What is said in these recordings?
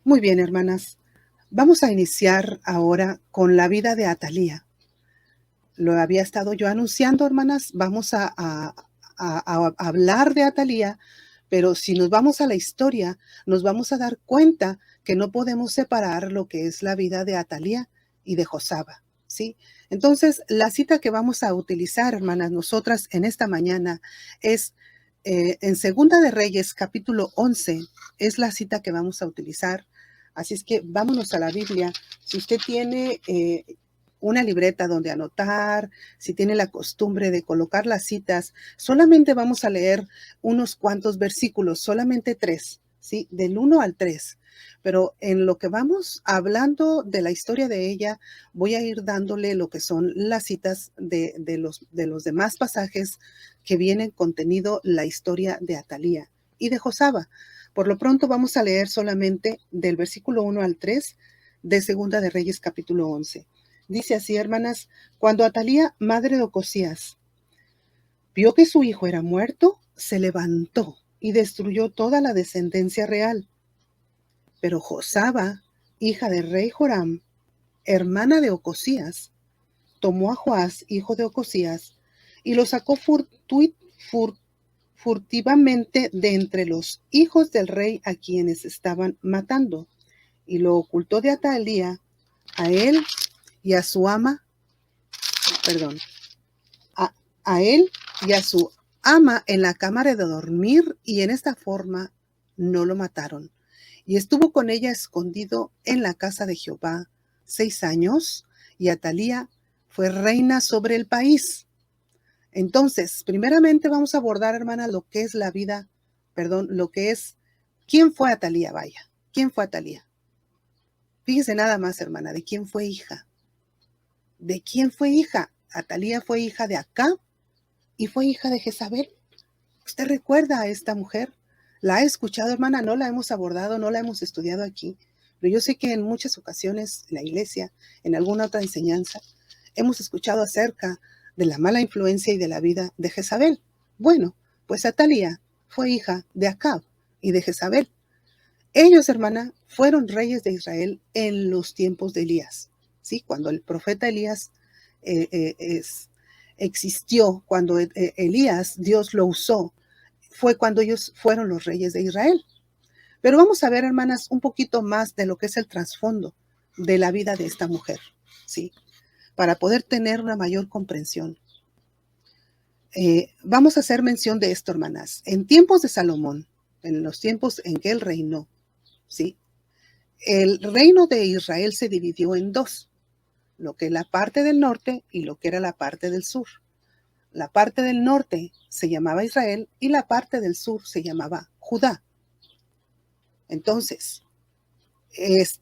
Muy bien, hermanas. Vamos a iniciar ahora con la vida de Atalía. Lo había estado yo anunciando, hermanas. Vamos a hablar de Atalía, pero si nos vamos a la historia, nos vamos a dar cuenta que no podemos separar lo que es la vida de Atalía y de Josaba, ¿sí? Entonces, la cita que vamos a utilizar, hermanas, nosotras en esta mañana es en Segunda de Reyes, capítulo 11, es la cita que vamos a utilizar. Así es que vámonos a la Biblia. Si usted tiene una libreta donde anotar, si tiene la costumbre de colocar las citas, solamente vamos a leer unos cuantos versículos, solamente 3, ¿sí? Del 1 al 3. Pero en lo que vamos hablando de la historia de ella, voy a ir dándole lo que son las citas de los demás pasajes que vienen contenido la historia de Atalía y de Josaba. Por lo pronto vamos a leer solamente del versículo 1 al 3 de Segunda de Reyes capítulo 11. Dice así, hermanas: cuando Atalía, madre de Ocosías, vio que su hijo era muerto, se levantó y destruyó toda la descendencia real. Pero Josaba, hija del rey Joram, hermana de Ocosías, tomó a Joás, hijo de Ocosías, y lo sacó furtivamente de entre los hijos del rey a quienes estaban matando, y lo ocultó de Atalía a él y a su ama, perdón, a él y a su ama en la cámara de dormir, y en esta forma no lo mataron. Y estuvo con ella escondido en la casa de Jehová 6 años, y Atalía fue reina sobre el país. Entonces, primeramente vamos a abordar, hermana, lo que es la vida, lo que es, ¿quién fue Atalía? Vaya, ¿quién fue Atalía? Fíjese nada más, hermana, ¿de quién fue hija? ¿De quién fue hija? Atalía fue hija de Acab y fue hija de Jezabel. ¿Usted recuerda a esta mujer? ¿La ha escuchado, hermana? No la hemos abordado, no la hemos estudiado aquí, pero yo sé que en muchas ocasiones en la iglesia, en alguna otra enseñanza, hemos escuchado acerca de la mala influencia y de la vida de Jezabel. Bueno, pues Atalía fue hija de Acab y de Jezabel. Ellos, hermana, fueron reyes de Israel en los tiempos de Elías, ¿sí? Cuando el profeta Elías existió, cuando Elías, Dios lo usó, fue cuando ellos fueron los reyes de Israel. Pero vamos a ver, hermanas, un poquito más de lo que es el trasfondo de la vida de esta mujer, ¿sí? Para poder tener una mayor comprensión. Vamos a hacer mención de esto, hermanas. En tiempos de Salomón, en los tiempos en que él reinó, ¿sí? El reino de Israel se dividió en dos, lo que es la parte del norte y lo que era la parte del sur. La parte del norte se llamaba Israel y la parte del sur se llamaba Judá. Entonces,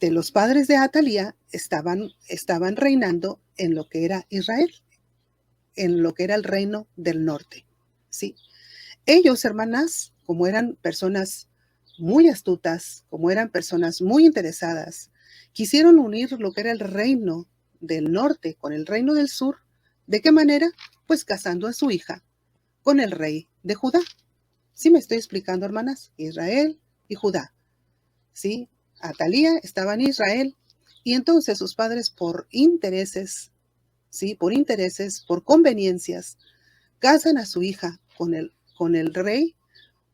los padres de Atalía estaban reinando en lo que era Israel, en lo que era el reino del norte, ¿sí? Ellos, hermanas, como eran personas muy astutas, como eran personas muy interesadas, quisieron unir lo que era el reino del norte con el reino del sur. ¿De qué manera? Pues casando a su hija con el rey de Judá. ¿Sí me estoy explicando, hermanas? Israel y Judá, ¿sí? Atalía estaba en Israel y entonces sus padres por intereses, ¿sí? Por intereses, por conveniencias, casan a su hija con el rey,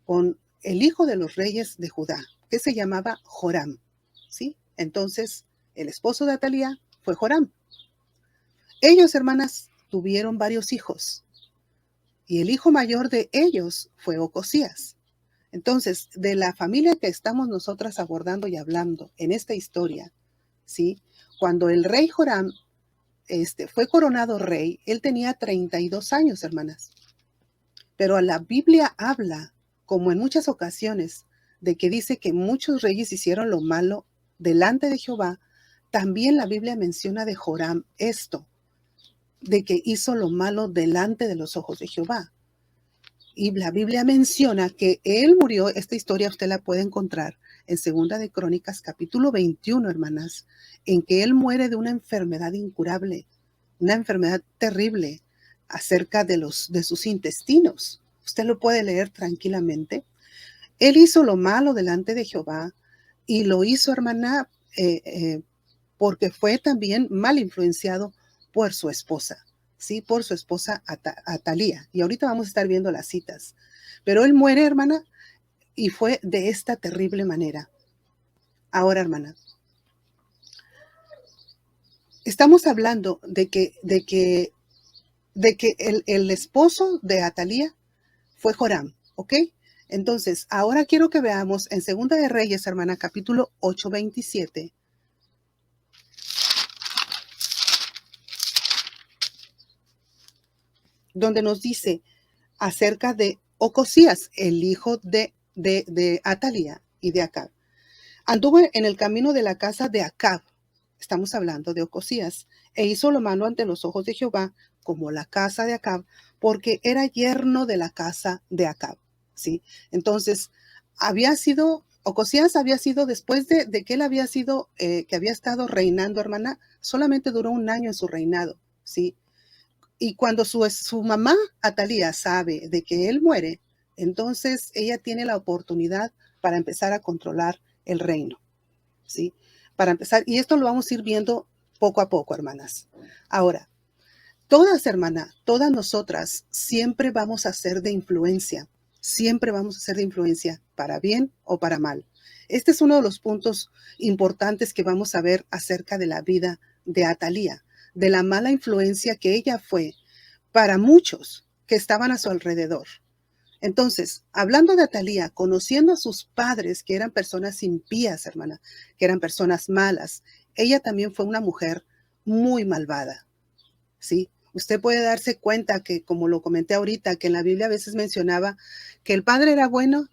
con el hijo de los reyes de Judá, que se llamaba Joram, ¿sí? Entonces, el esposo de Atalía fue Joram. Ellos, hermanas, tuvieron varios hijos, y el hijo mayor de ellos fue Ocosías. Entonces, de la familia que estamos nosotras abordando y hablando en esta historia, ¿sí? Cuando el rey Joram fue coronado rey, él tenía 32 años, hermanas. Pero la Biblia habla, como en muchas ocasiones, de que dice que muchos reyes hicieron lo malo delante de Jehová. También la Biblia menciona de Joram esto, de que hizo lo malo delante de los ojos de Jehová. Y la Biblia menciona que él murió. Esta historia usted la puede encontrar en Segunda de Crónicas, capítulo 21, hermanas, en que él muere de una enfermedad incurable, una enfermedad terrible acerca de sus intestinos. Usted lo puede leer tranquilamente. Él hizo lo malo delante de Jehová, Y lo hizo, hermana, porque fue también mal influenciado por su esposa, ¿sí? Por su esposa Atalía. Y ahorita vamos a estar viendo las citas. Pero él muere, hermana, y fue de esta terrible manera. Ahora, hermana, estamos hablando de que el esposo de Atalía fue Joram, ¿ok? Entonces, ahora quiero que veamos en Segunda de Reyes, hermana, capítulo 8, 27, donde nos dice acerca de Ocosías, el hijo de Atalía y de Acab. Anduvo en el camino de la casa de Acab, estamos hablando de Ocosías, e hizo lo malo ante los ojos de Jehová, como la casa de Acab, porque era yerno de la casa de Acab, ¿sí? Entonces, Ocosías había sido, después de que él había sido, que había estado reinando, hermana, solamente duró un año en su reinado, ¿sí? Y cuando su mamá, Atalía, sabe de que él muere, entonces ella tiene la oportunidad para empezar a controlar el reino, ¿sí? Para empezar, y esto lo vamos a ir viendo poco a poco, hermanas. Ahora, todas, hermana, todas nosotras siempre vamos a ser de influencia, siempre vamos a ser de influencia, para bien o para mal. Este es uno de los puntos importantes que vamos a ver acerca de la vida de Atalía, de la mala influencia que ella fue para muchos que estaban a su alrededor. Entonces, hablando de Atalía, conociendo a sus padres, que eran personas impías, hermana, que eran personas malas, ella también fue una mujer muy malvada, ¿sí? Usted puede darse cuenta que, como lo comenté ahorita, que en la Biblia a veces mencionaba que el padre era bueno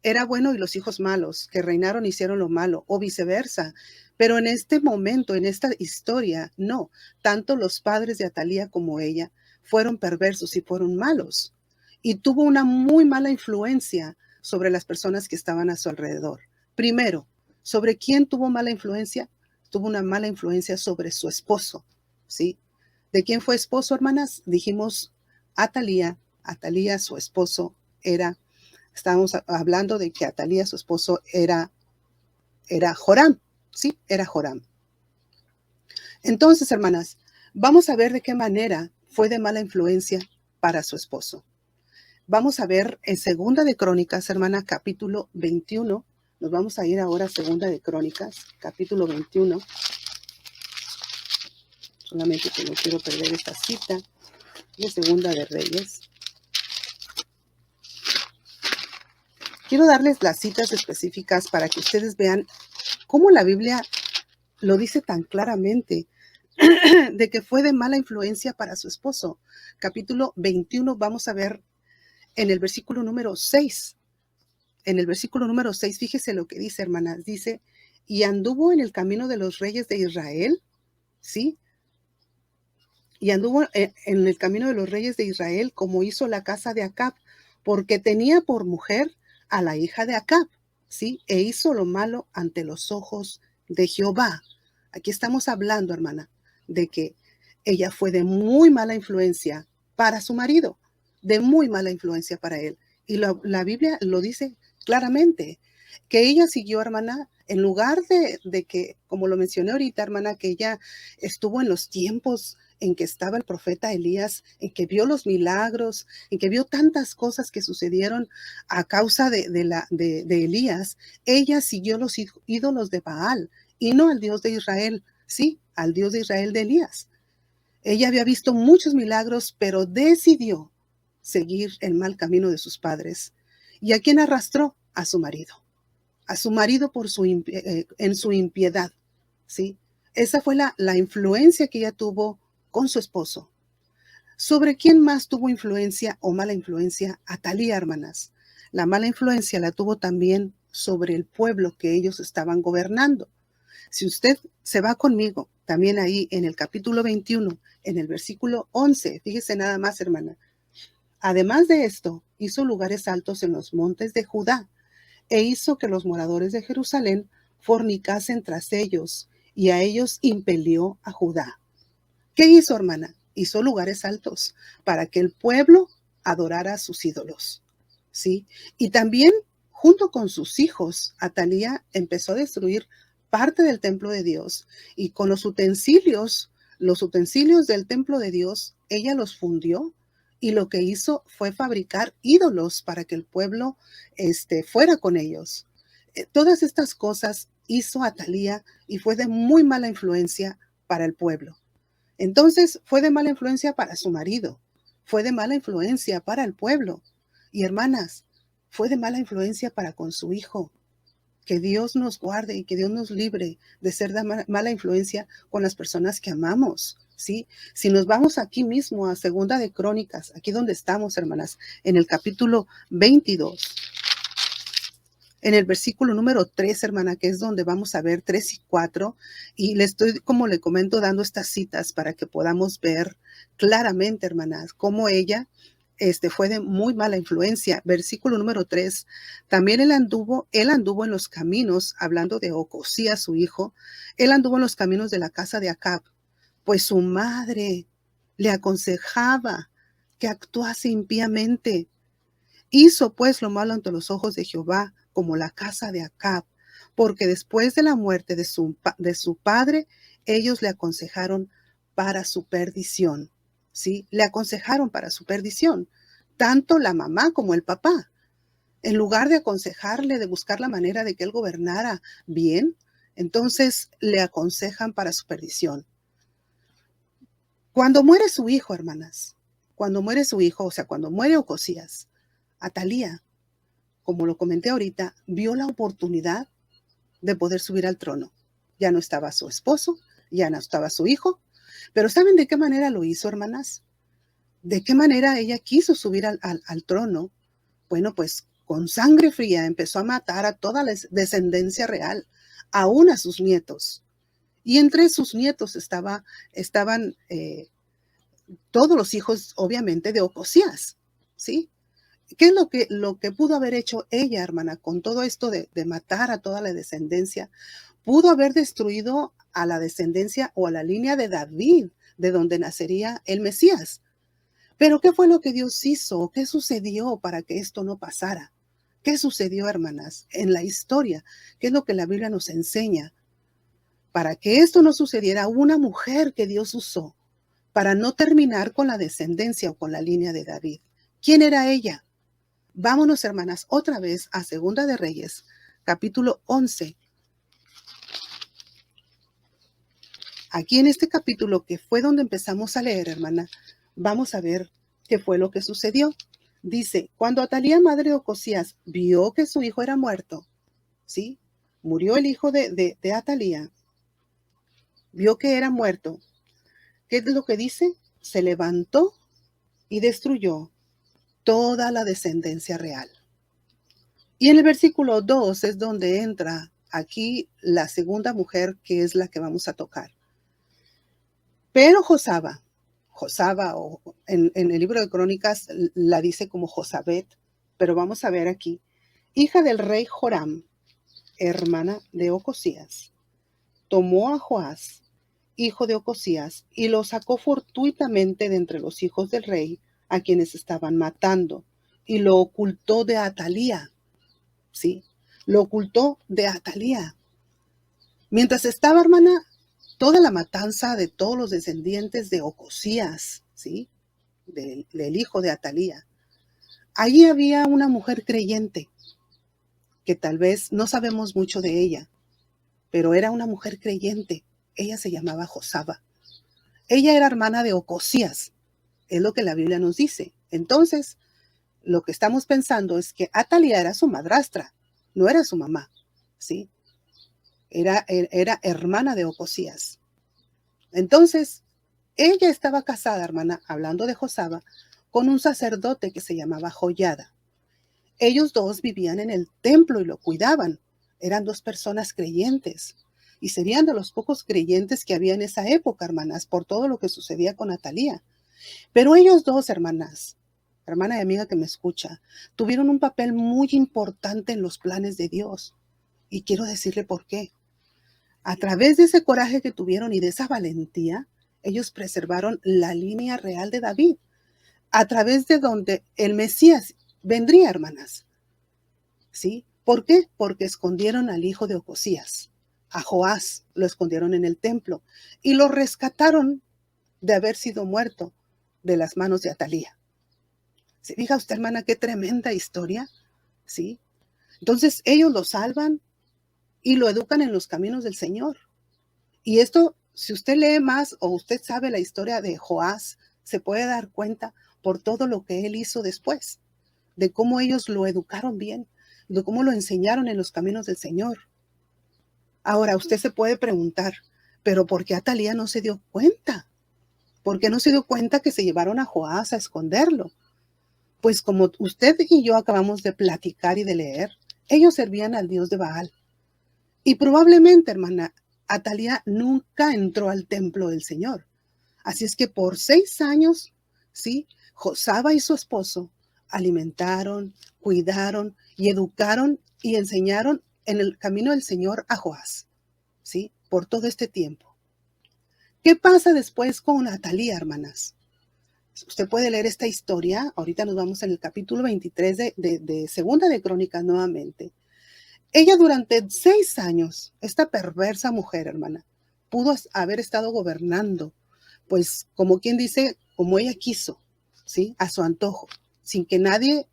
y los hijos malos, que reinaron y hicieron lo malo, o viceversa. Pero en este momento, en esta historia, no. Tanto los padres de Atalía como ella fueron perversos y fueron malos. Y tuvo una muy mala influencia sobre las personas que estaban a su alrededor. Primero, ¿sobre quién tuvo mala influencia? Tuvo una mala influencia sobre su esposo, ¿sí? ¿De quién fue esposo, hermanas? Dijimos Atalía. Atalía, su esposo, estábamos hablando de que Atalía, su esposo, era Joram, ¿sí? Era Joram. Entonces, hermanas, vamos a ver de qué manera fue de mala influencia para su esposo. Vamos a ver en Segunda de Crónicas, hermana, capítulo 21. Nos vamos a ir ahora a Segunda de Crónicas, capítulo 21. Solamente que no quiero perder esta cita de Segunda de Reyes. Quiero darles las citas específicas para que ustedes vean cómo la Biblia lo dice tan claramente de que fue de mala influencia para su esposo. Capítulo 21, vamos a ver en el versículo número 6. En el versículo número 6, fíjese lo que dice, hermanas. Dice, y anduvo en el camino de los reyes de Israel, ¿sí? Y anduvo en el camino de los reyes de Israel como hizo la casa de Acab, porque tenía por mujer a la hija de Acab, ¿sí? E hizo lo malo ante los ojos de Jehová. Aquí estamos hablando, hermana, de que ella fue de muy mala influencia para su marido, de muy mala influencia para él. Y la Biblia lo dice claramente, que ella siguió, hermana, en lugar de que, como lo mencioné ahorita, hermana, que ella estuvo en los tiempos en que estaba el profeta Elías, en que vio los milagros, en que vio tantas cosas que sucedieron a causa de Elías. Ella siguió los ídolos de Baal y no al Dios de Israel, sí, al Dios de Israel de Elías. Ella había visto muchos milagros, pero decidió seguir el mal camino de sus padres. ¿Y a quién arrastró? A su marido. A su marido por en su impiedad, ¿sí? Esa fue la influencia que ella tuvo con su esposo. ¿Sobre quién más tuvo influencia o mala influencia? Atalía, hermanas. La mala influencia la tuvo también sobre el pueblo que ellos estaban gobernando. Si usted se va conmigo, también ahí en el capítulo 21, en el versículo 11, fíjese nada más, hermana. Además de esto, hizo lugares altos en los montes de Judá e hizo que los moradores de Jerusalén fornicasen tras ellos, y a ellos impelió a Judá. ¿Qué hizo, hermana? Hizo lugares altos para que el pueblo adorara a sus ídolos, ¿sí? Y también junto con sus hijos, Atalía empezó a destruir parte del templo de Dios y con los utensilios del templo de Dios, ella los fundió y lo que hizo fue fabricar ídolos para que el pueblo fuera con ellos. Todas estas cosas hizo Atalía y fue de muy mala influencia para el pueblo. Entonces fue de mala influencia para su marido, fue de mala influencia para el pueblo. Y hermanas, fue de mala influencia para con su hijo. Que Dios nos guarde y que Dios nos libre de ser de mala influencia con las personas que amamos, ¿sí? Si nos vamos aquí mismo a Segunda de Crónicas, aquí donde estamos, hermanas, en el capítulo 22, en el versículo número 3, hermana, que es donde vamos a ver 3 y 4, y le estoy, como le comento, dando estas citas para que podamos ver claramente, hermanas, cómo ella fue de muy mala influencia. Versículo número 3, también él anduvo en los caminos, hablando de Ocosías, su hijo, él anduvo en los caminos de la casa de Acab, pues su madre le aconsejaba que actuase impíamente. Hizo pues lo malo ante los ojos de Jehová, como la casa de Acab, porque después de la muerte de su padre, ellos le aconsejaron para su perdición. ¿Sí? Le aconsejaron para su perdición, tanto la mamá como el papá. En lugar de aconsejarle, de buscar la manera de que él gobernara bien, entonces le aconsejan para su perdición. Cuando muere su hijo, hermanas, cuando muere su hijo, o sea, cuando muere Ocosías, Atalía, como lo comenté ahorita, vio la oportunidad de poder subir al trono. Ya no estaba su esposo, ya no estaba su hijo, pero ¿saben de qué manera lo hizo, hermanas? ¿De qué manera ella quiso subir al trono? Bueno, pues con sangre fría empezó a matar a toda la descendencia real, aún a sus nietos. Y entre sus nietos estaban todos los hijos, obviamente, de Ocosías, ¿sí? ¿Qué es lo que pudo haber hecho ella, hermana, con todo esto de matar a toda la descendencia? Pudo haber destruido a la descendencia o a la línea de David, de donde nacería el Mesías. Pero ¿qué fue lo que Dios hizo? ¿Qué sucedió para que esto no pasara? ¿Qué sucedió, hermanas, en la historia? ¿Qué es lo que la Biblia nos enseña? Para que esto no sucediera, hubo una mujer que Dios usó para no terminar con la descendencia o con la línea de David. ¿Quién era ella? Vámonos, hermanas, otra vez a Segunda de Reyes, capítulo 11. Aquí en este capítulo, que fue donde empezamos a leer, hermana, vamos a ver qué fue lo que sucedió. Dice, cuando Atalía, madre de Ocosías, vio que su hijo era muerto, ¿sí? Murió el hijo de Atalía, vio que era muerto. ¿Qué es lo que dice? Se levantó y destruyó toda la descendencia real. Y en el versículo 2 es donde entra aquí la segunda mujer, que es la que vamos a tocar. Pero Josaba, o en el libro de Crónicas la dice como Josabet, pero vamos a ver aquí, hija del rey Joram, hermana de Ocosías, tomó a Joás, hijo de Ocosías, y lo sacó fortuitamente de entre los hijos del rey, a quienes estaban matando, y lo ocultó de Atalía. ¿Sí? Lo ocultó de Atalía. Mientras estaba, hermana, toda la matanza de todos los descendientes de Ocosías, ¿sí? Del hijo de Atalía. Allí había una mujer creyente, que tal vez no sabemos mucho de ella, pero era una mujer creyente. Ella se llamaba Josaba. Ella era hermana de Ocosías, es lo que la Biblia nos dice. Entonces, lo que estamos pensando es que Atalía era su madrastra, no era su mamá, ¿sí? Era hermana de Ocosías. Entonces, ella estaba casada, hermana, hablando de Josaba, con un sacerdote que se llamaba Joiada. Ellos dos vivían en el templo y lo cuidaban. Eran dos personas creyentes. Y serían de los pocos creyentes que había en esa época, hermanas, por todo lo que sucedía con Atalía. Pero ellos dos, hermanas, hermana y amiga que me escucha, tuvieron un papel muy importante en los planes de Dios. Y quiero decirle por qué. A través de ese coraje que tuvieron y de esa valentía, ellos preservaron la línea real de David, a través de donde el Mesías vendría, hermanas. ¿sí? ¿Por qué? Porque escondieron al hijo de Ocosías, a Joás, lo escondieron en el templo y lo rescataron de haber sido muerto de las manos de Atalía. ¿Se fija usted, hermana, qué tremenda historia? ¿Sí? Entonces ellos lo salvan y lo educan en los caminos del Señor. Y esto, si usted lee más o usted sabe la historia de Joás, se puede dar cuenta por todo lo que él hizo después, de cómo ellos lo educaron bien, de cómo lo enseñaron en los caminos del Señor. Ahora, usted se puede preguntar, ¿pero por qué Atalía no se dio cuenta? ¿Por qué no se dio cuenta que se llevaron a Joás a esconderlo? Pues como usted y yo acabamos de platicar y de leer, ellos servían al dios de Baal. Y probablemente, hermana, Atalía nunca entró al templo del Señor. Así es que por 6 años, ¿sí? Josaba y su esposo alimentaron, cuidaron y educaron y enseñaron en el camino del Señor a Joás, ¿sí? Por todo este tiempo. ¿Qué pasa después con Atalía, hermanas? Usted puede leer esta historia. Ahorita nos vamos en el capítulo 23 de Segunda de Crónicas nuevamente. Ella durante 6 años, esta perversa mujer, hermana, pudo haber estado gobernando, pues como quien dice, como ella quiso, ¿sí? A su antojo, sin que nadie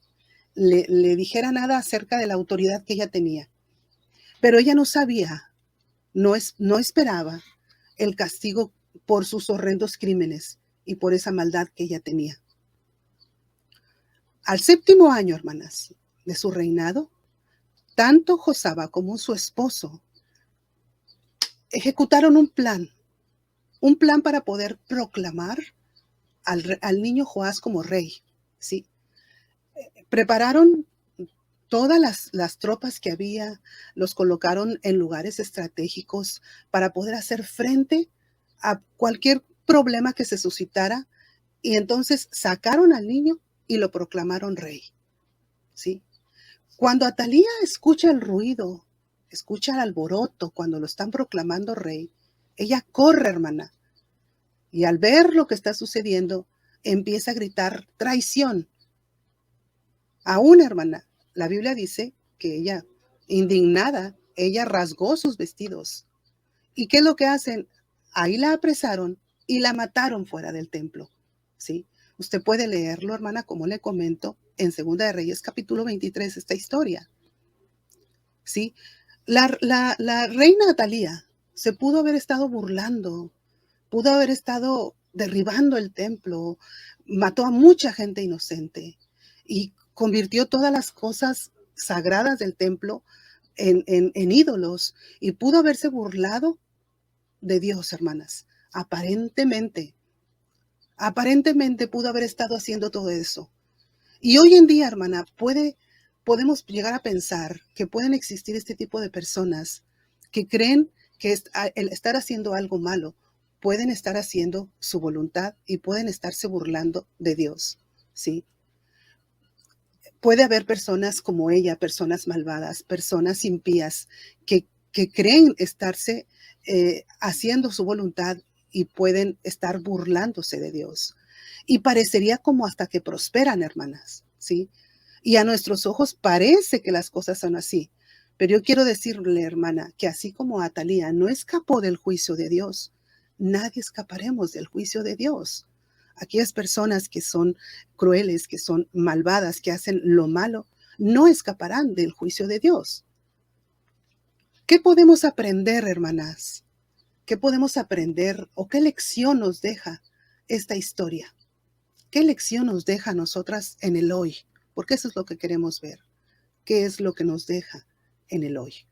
le dijera nada acerca de la autoridad que ella tenía. Pero ella no sabía, no esperaba el castigo por sus horrendos crímenes y por esa maldad que ella tenía. Al 7º año, hermanas, de su reinado, tanto Josaba como su esposo ejecutaron un plan para poder proclamar al niño Joás como rey, ¿sí? Prepararon todas las tropas que había, los colocaron en lugares estratégicos para poder hacer frente a cualquier problema que se suscitara, y entonces sacaron al niño y lo proclamaron rey, ¿sí? Cuando Atalía escucha el ruido, escucha el alboroto cuando lo están proclamando rey, ella corre, hermana, y al ver lo que está sucediendo, empieza a gritar traición. Aún, hermana, la Biblia dice que ella, indignada, ella rasgó sus vestidos. ¿Y qué es lo que hacen? Ahí la apresaron y la mataron fuera del templo, ¿sí? Usted puede leerlo, hermana, como le comento, en Segunda de Reyes, capítulo 23, esta historia, ¿sí? La reina Atalía se pudo haber estado burlando, pudo haber estado derribando el templo, mató a mucha gente inocente y convirtió todas las cosas sagradas del templo en ídolos, y pudo haberse burlado de Dios, hermanas. Aparentemente pudo haber estado haciendo todo eso. Y hoy en día, hermana, podemos llegar a pensar que pueden existir este tipo de personas que creen que el estar haciendo algo malo, pueden estar haciendo su voluntad y pueden estarse burlando de Dios, ¿sí? Puede haber personas como ella, personas malvadas, personas impías, que creen estarse haciendo su voluntad y pueden estar burlándose de Dios. Y parecería como hasta que prosperan, hermanas, ¿sí? Y a nuestros ojos parece que las cosas son así. Pero yo quiero decirle, hermana, que así como Atalía no escapó del juicio de Dios, nadie escaparemos del juicio de Dios. Aquellas personas que son crueles, que son malvadas, que hacen lo malo, no escaparán del juicio de Dios. ¿Qué podemos aprender, hermanas? ¿Qué podemos aprender o qué lección nos deja esta historia? ¿Qué lección nos deja a nosotras en el hoy? Porque eso es lo que queremos ver. ¿Qué es lo que nos deja en el hoy?